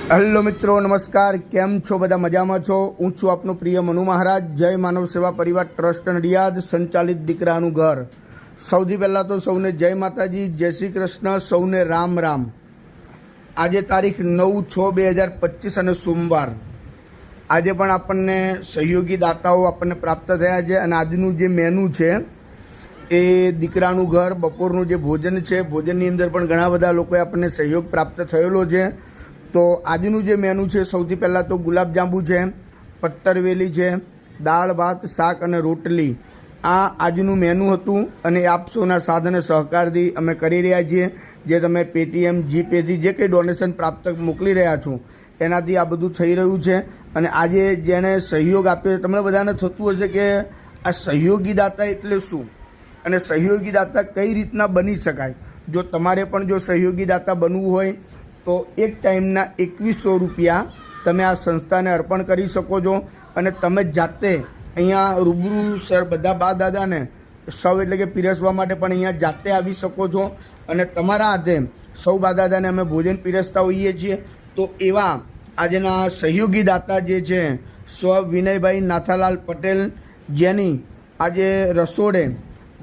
Hello મિત્રો, નમસ્કાર. કેમ છો બધા? મજામાં છો? હું છું આપનો પ્રિય મનુ મહારાજ. જય માનવ સેવા પરિવાર ટ્રસ્ટ નડિયાદ સંચાલિત દીકરાનું ઘર. સૌથી પહેલાં તો સૌને જય માતાજી, જય શ્રી કૃષ્ણ, સૌને રામ રામ. આજે તારીખ 9/6/2025 અને સોમવાર. આજે પણ આપણને સહયોગી દાતાઓ આપણને પ્રાપ્ત થયા છે અને આજનું જે મેનુ છે એ દીકરાનું ઘર બપોરનું જે ભોજન છે, ભોજનની અંદર પણ ઘણા બધા લોકોએ આપણને સહયોગ પ્રાપ્ત થયેલો છે. તો આજનું જે મેનુ છે, સૌથી પહેલાં તો ગુલાબજાંબુ છે, પત્તરવેલી છે, દાળ ભાત શાક અને રોટલી. આ આજનું મેનુ હતું અને આપ સૌના સાથ અને સહકારથી અમે કરી રહ્યા છીએ. જે તમે પેટીએમ, જીપેથી જે કંઈ ડોનેશન પ્રાપ્ત મોકલી રહ્યા છો એનાથી આ બધું થઈ રહ્યું છે. અને આજે જેણે સહયોગ આપ્યો, તમને બધાને થતું હશે કે આ સહયોગી દાતા એટલે શું અને સહયોગી દાતા કઈ રીતના બની શકાય. જો તમારે પણ જો સહયોગી દાતા બનવું હોય તો એક ટાઈમના 2100 રૂપિયા તમે આ સંસ્થાને અર્પણ કરી શકો છો. અને તમે જાતે અહીંયા રૂબરૂ સર બધા બા દાદાને સૌ એટલે કે પીરસવા માટે પણ અહીંયા જાતે આવી શકો છો. અને તમારા હાથે સૌ બા દાદાને અમે ભોજન પીરસતા હોઈએ છીએ. તો એવા આજના સહયોગી દાતા જે છે સ્વ વિનયભાઈ નાથાલાલ પટેલ, જેની આજે રસોડે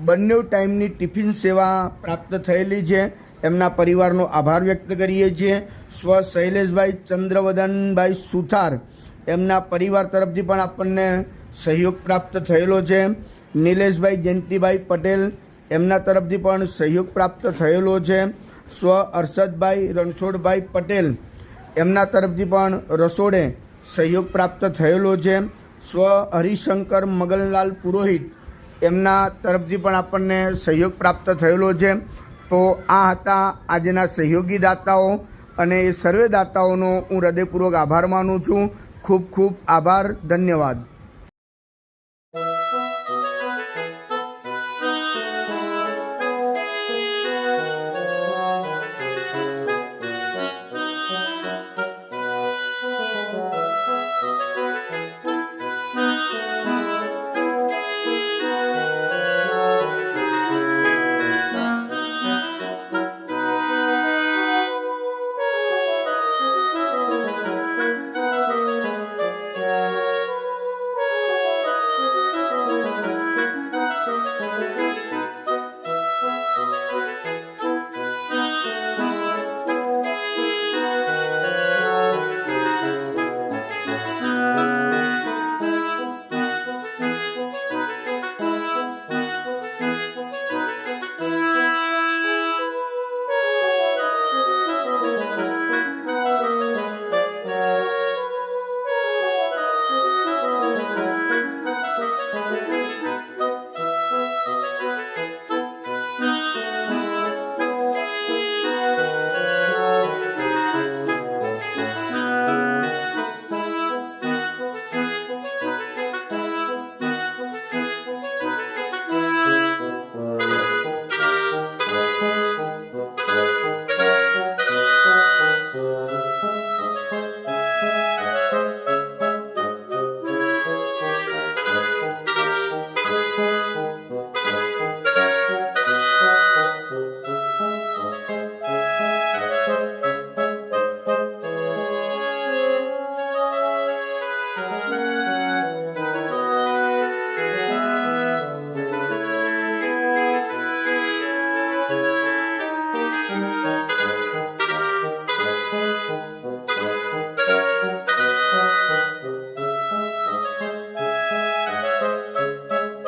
બંને ટાઈમની ટિફિન સેવા પ્રાપ્ત થયેલી છે, એમના પરિવારનો આભાર વ્યક્ત કરીએ છીએ. સ્વ શૈલેષભાઈ ચંદ્રવદનભાઈ સુથાર, એમના પરિવાર તરફથી પણ આપણને સહયોગ પ્રાપ્ત થયેલો છે. નિલેશભાઈ જયંતિભાઈ પટેલ, એમના તરફથી પણ સહયોગ પ્રાપ્ત થયેલો છે. સ્વ હર્ષદભાઈ રણછોડભાઈ પટેલ, એમના તરફથી પણ રસોડે સહયોગ પ્રાપ્ત થયેલો છે. સ્વ હરિશંકર મગનલાલ પુરોહિત, એમના તરફથી પણ આપણને સહયોગ પ્રાપ્ત થયેલો છે. તો આ હતા આજના સહયોગી દાતાઓ અને એ સર્વે દાતાઓનો હું હૃદયપૂર્વક આભાર માનું છું. ખૂબ ખૂબ આભાર. ધન્યવાદ.